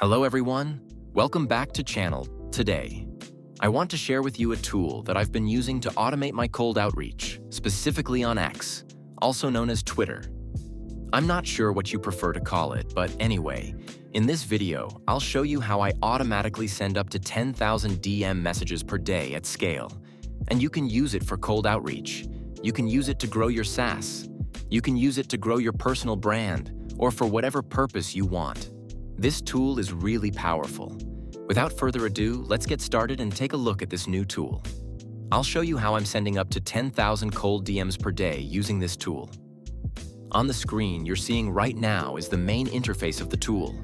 Hello everyone, welcome back to channel. Today, I want to share with you a tool that I've been using to automate my cold outreach, specifically on X, also known as Twitter. I'm not sure what you prefer to call it, but anyway, in this video, I'll show you how I automatically send up to 10,000 DM messages per day at scale. And you can use it for cold outreach. You can use it to grow your SaaS. You can use it to grow your personal brand, or for whatever purpose you want. This tool is really powerful. Without further ado, let's get started and take a look at this new tool. I'll show you how I'm sending up to 10,000 cold DMs per day using this tool. On the screen you're seeing right now is the main interface of the tool.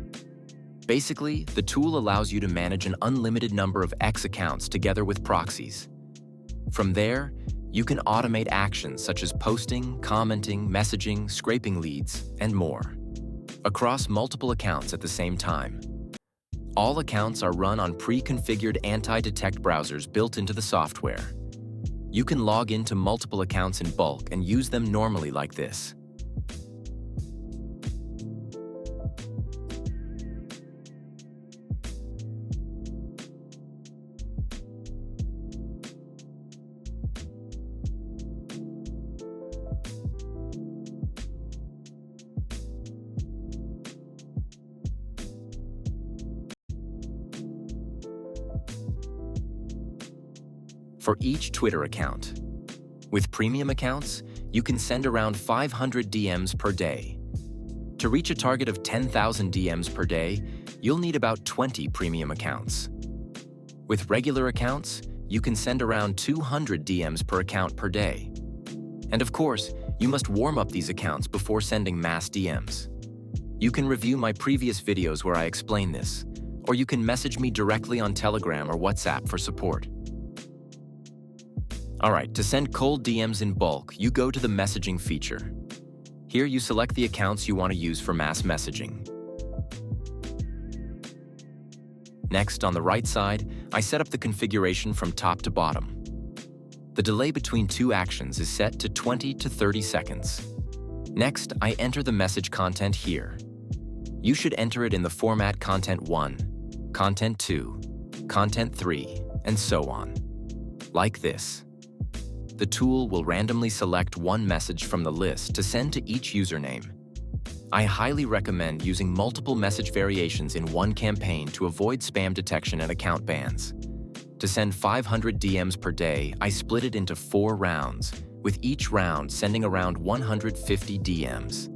Basically, the tool allows you to manage an unlimited number of X accounts together with proxies. From there, you can automate actions such as posting, commenting, messaging, scraping leads, and more, across multiple accounts at the same time. All accounts are run on pre-configured anti-detect browsers built into the software. You can log into multiple accounts in bulk and use them normally like this. For each Twitter account. With premium accounts, you can send around 500 DMs per day. To reach a target of 10,000 DMs per day, you'll need about 20 premium accounts. With regular accounts, you can send around 200 DMs per account per day. And of course, you must warm up these accounts before sending mass DMs. You can review my previous videos where I explain this, or you can message me directly on Telegram or WhatsApp for support. Alright, to send cold DMs in bulk, you go to the messaging feature. Here you select the accounts you want to use for mass messaging. Next, on the right side, I set up the configuration from top to bottom. The delay between two actions is set to 20 to 30 seconds. Next, I enter the message content here. You should enter it in the format Content 1, Content 2, Content 3, and so on. Like this. The tool will randomly select one message from the list to send to each username. I highly recommend using multiple message variations in one campaign to avoid spam detection and account bans. To send 500 DMs per day, I split it into 4 rounds, with each round sending around 150 DMs.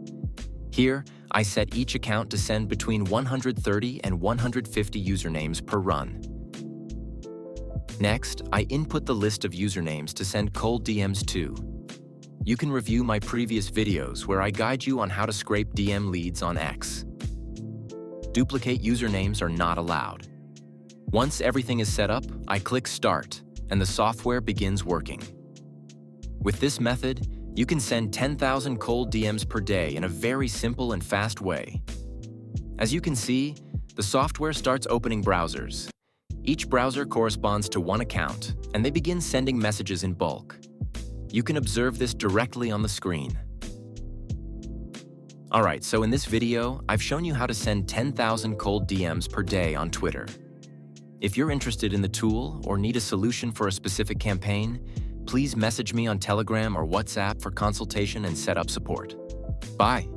Here, I set each account to send between 130 and 150 usernames per run. Next, I input the list of usernames to send cold DMs to. You can review my previous videos where I guide you on how to scrape DM leads on X. Duplicate usernames are not allowed. Once everything is set up, I click Start, and the software begins working. With this method, you can send 10,000 cold DMs per day in a very simple and fast way. As you can see, the software starts opening browsers. Each browser corresponds to one account, and they begin sending messages in bulk. You can observe this directly on the screen. Alright, so in this video, I've shown you how to send 10,000 cold DMs per day on Twitter. If you're interested in the tool or need a solution for a specific campaign, please message me on Telegram or WhatsApp for consultation and set up support. Bye!